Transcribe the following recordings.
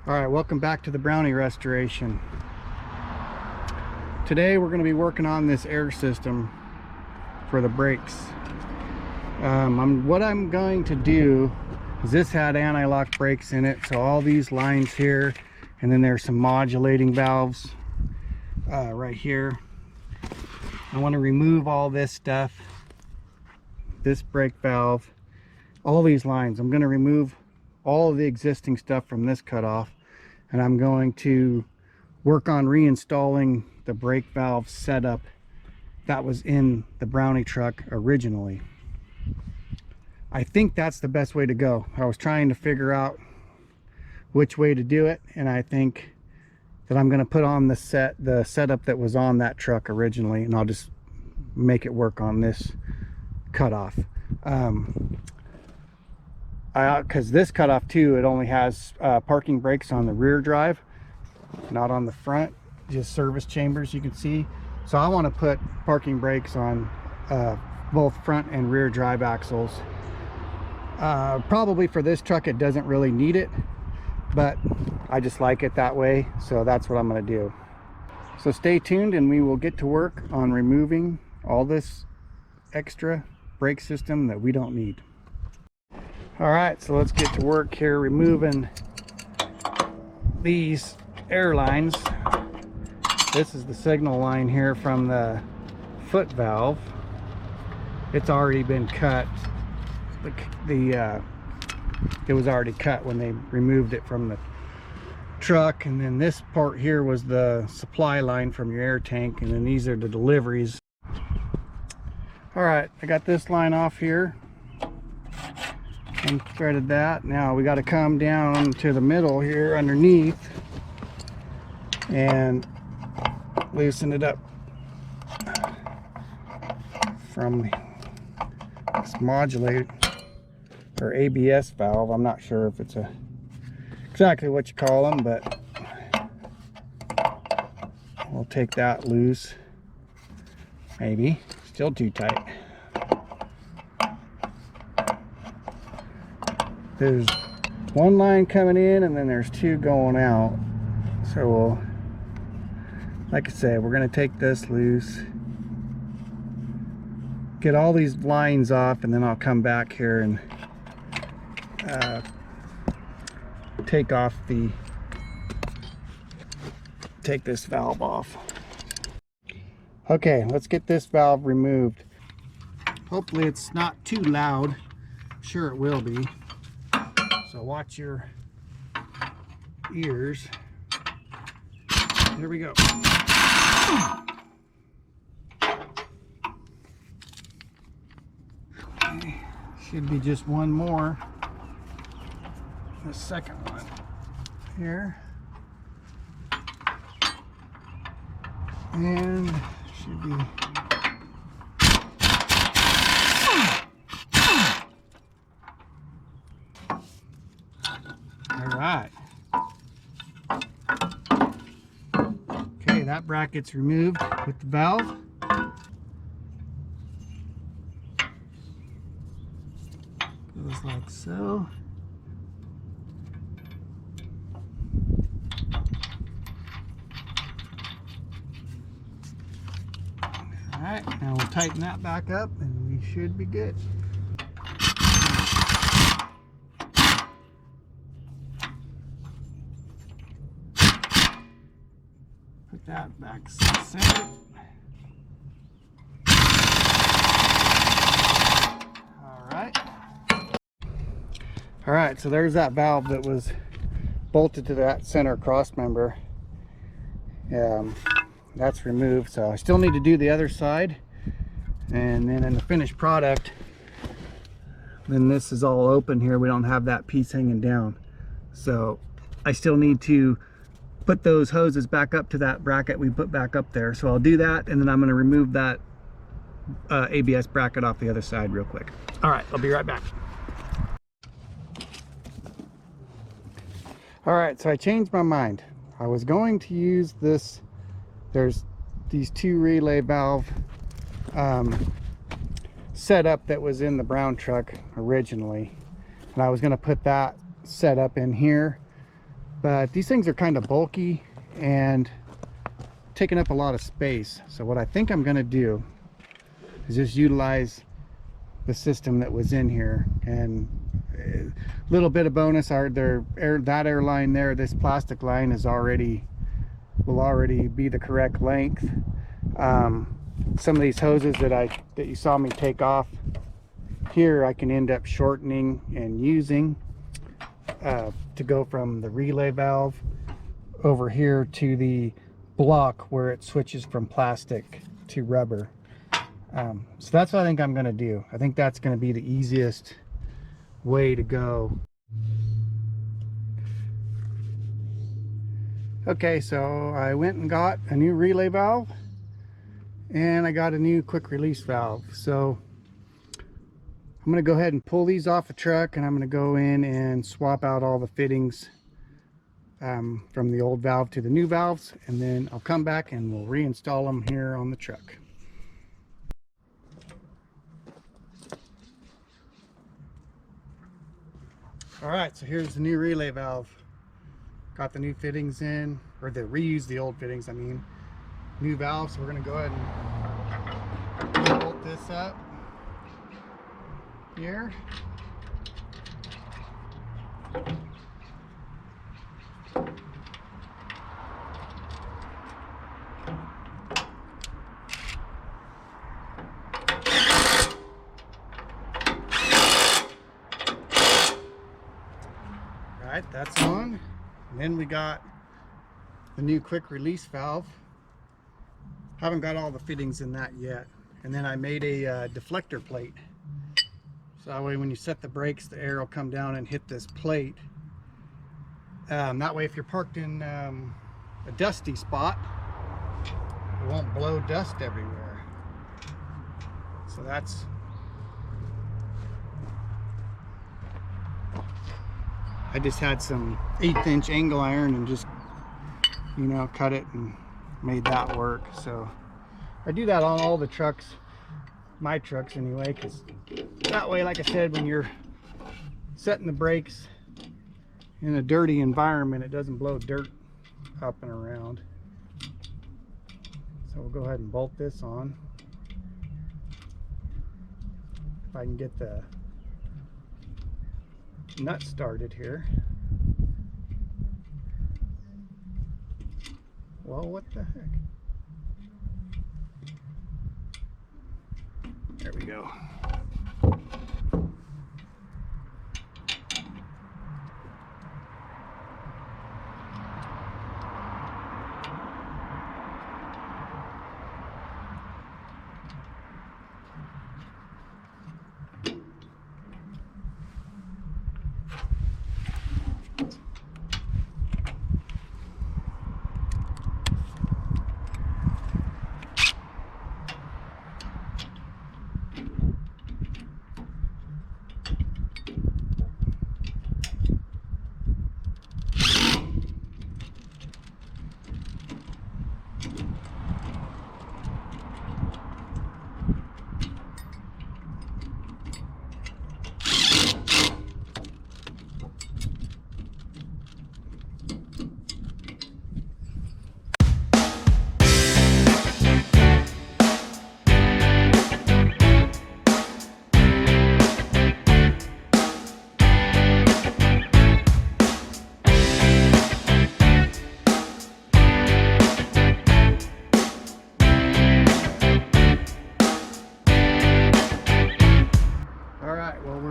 All right, welcome back to the Brownie restoration. Today we're going to be working on this air system for the brakes. What I'm going to do is, this had anti-lock brakes in it, so all these lines here, and then there's some modulating valves right here. I want to remove all this stuff, this brake valve, all these lines. I'm going to remove all of the existing stuff from this cutoff, and I'm going to work on reinstalling the brake valve setup that was in the Brownie truck originally. I think that's the best way to go. I was trying to figure out which way to do it, and I think that I'm going to put on the setup that was on that truck originally, and I'll just make it work on this cutoff. Because this cutoff too, it only has parking brakes on the rear drive, not on the front, just service chambers, you can see. So I want to put parking brakes on both front and rear drive axles. Probably for this truck it doesn't really need it, but I just like it that way, so that's what I'm going to do. So stay tuned and we will get to work on removing all this extra brake system that we don't need. All right, so let's get to work here removing these air lines. This is the signal line here from the foot valve. It's already been cut. It was already cut when they removed it from the truck, and then this part here was the supply line from your air tank, and then these are the deliveries. All right, I got this line off here and threaded that. Now we got to come down to the middle here underneath and loosen it up from this modulator or ABS valve. I'm not sure if it's exactly what you call them, but we'll take that loose. Maybe still too tight. There's one line coming in and then there's two going out, so we'll, like I said, we're going to take this loose, get all these lines off, and then I'll come back here and take this valve off. Okay, let's get this valve removed. Hopefully it's not too loud. I'm sure it will be, so watch your ears. Here we go. Okay, should be just one more. The second one here, and should be all right. Okay, that bracket's removed with the valve. Goes like so. Alright, now we'll tighten that back up and we should be good. Put that back center. Alright, so there's that valve that was bolted to that center cross member. That's removed, so I still need to do the other side, and then in the finished product, then this is all open here. We don't have that piece hanging down, so I still need to put those hoses back up to that bracket we put back up there. So I'll do that, and then I'm going to remove that ABS bracket off the other side real quick. All right, I'll be right back. All right, so I changed my mind. I was going to use this. There's these two relay valve setup that was in the brown truck originally, and I was going to put that setup in here, but these things are kind of bulky and taking up a lot of space. So what I think I'm going to do is just utilize the system that was in here, and a little bit of bonus are that air line there, this plastic line is will already be the correct length. Some of these hoses that you saw me take off here, I can end up shortening and using to go from the relay valve over here to the block where it switches from plastic to rubber. So that's what I think I'm going to do. I think that's going to be the easiest way to go. Okay, so I went and got a new relay valve, and I got a new quick release valve. So I'm going to go ahead and pull these off the truck, and I'm going to go in and swap out all the fittings from the old valve to the new valves, and then I'll come back and we'll reinstall them here on the truck. Alright, so here's the new relay valve. Got the new fittings in, or they reused the old fittings, I mean. New valve, so we're going to go ahead and bolt this up here. Alright, that's on. And then we got the new quick release valve. Haven't got all the fittings in that yet. And then I made a deflector plate. So that way when you set the brakes, the air will come down and hit this plate. That way if you're parked in a dusty spot, it won't blow dust everywhere. So that's... I just had some 1/8" angle iron and just, you know, cut it and made that work. So I do that on all the trucks, my trucks anyway, because that way, like I said, when you're setting the brakes in a dirty environment, it doesn't blow dirt up and around. So we'll go ahead and bolt this on. If I can get the nut started here. Well, what the heck? There we go.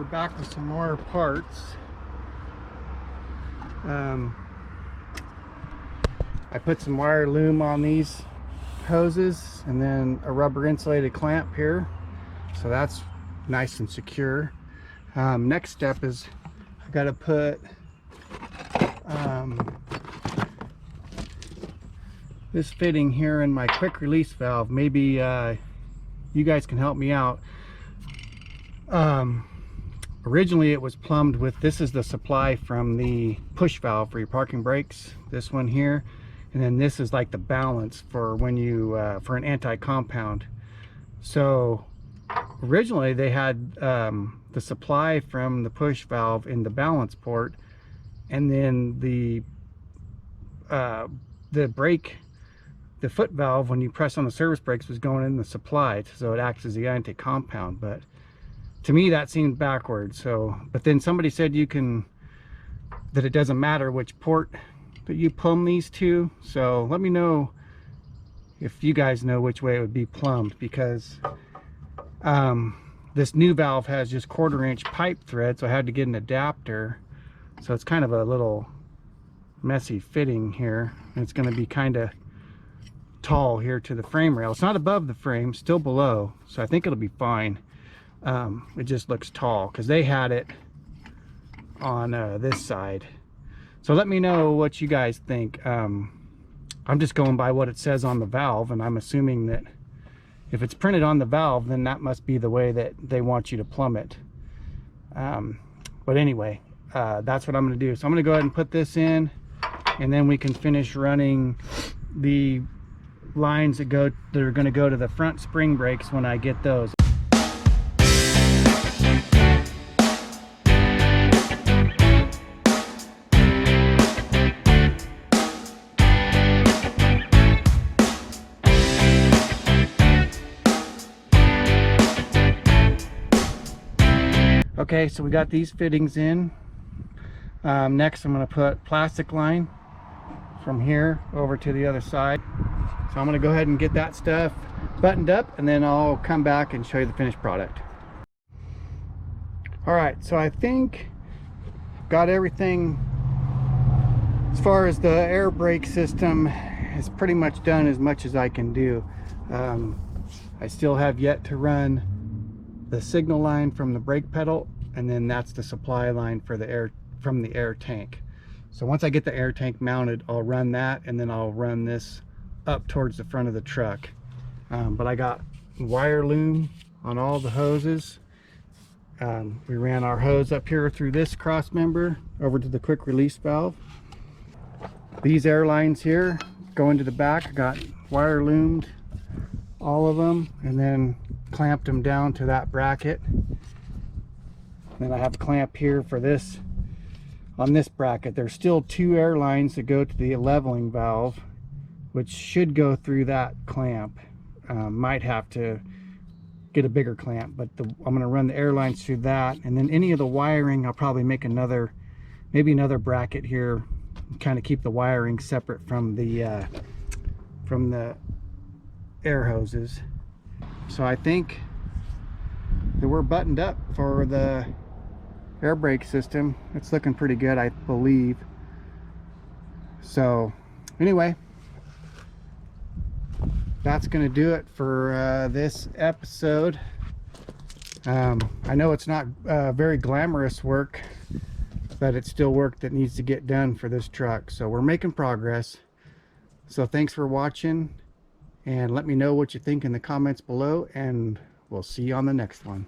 Back with some more parts. I put some wire loom on these hoses and then a rubber insulated clamp here, so that's nice and secure. Next step is I got to put this fitting here in my quick release valve. Maybe you guys can help me out. Originally it was plumbed with, this is the supply from the push valve for your parking brakes, this one here, and then this is like the balance for when you for an anti-compound. So originally they had the supply from the push valve in the balance port, and then the the brake, the foot valve, when you press on the service brakes, was going in the supply, so it acts as the anti-compound. But to me that seemed backwards. So, but then somebody said that it doesn't matter which port that you plumb these to. So let me know if you guys know which way it would be plumbed, because this new valve has just 1/4 inch pipe thread, so I had to get an adapter. So it's kind of a little messy fitting here, and it's going to be kind of tall here to the frame rail. It's not above the frame, still below, so I think it'll be fine. It just looks tall because they had it on this side. So let me know what you guys think. I'm just going by what it says on the valve, and I'm assuming that if it's printed on the valve, then that must be the way that they want you to plumb it. But anyway, that's what I'm going to do. So I'm going to go ahead and put this in, and then we can finish running the lines that are going to go to the front spring brakes when I get those. Okay, so we got these fittings in. Next I'm going to put plastic line from here over to the other side. So I'm going to go ahead and get that stuff buttoned up, and then I'll come back and show you the finished product. Alright, so I think got everything as far as the air brake system is pretty much done, as much as I can do. I still have yet to run the signal line from the brake pedal, and then that's the supply line for the air from the air tank. So once I get the air tank mounted, I'll run that, and then I'll run this up towards the front of the truck. But I got wire loom on all the hoses. We ran our hose up here through this cross member over to the quick release valve. These air lines here go into the back. I got wire loomed all of them, and then clamped them down to that bracket. Then I have a clamp here for this on this bracket. There's still 2 air lines that go to the leveling valve, which should go through that clamp. Might have to get a bigger clamp, but I'm going to run the air lines through that, and then any of the wiring I'll probably make maybe another bracket here, kind of keep the wiring separate from the air hoses. So I think that we're buttoned up for the air brake system. It's looking pretty good, I believe. So anyway, that's going to do it for this episode. I know it's not very glamorous work, but it's still work that needs to get done for this truck. So we're making progress. So thanks for watching, and let me know what you think in the comments below, and we'll see you on the next one.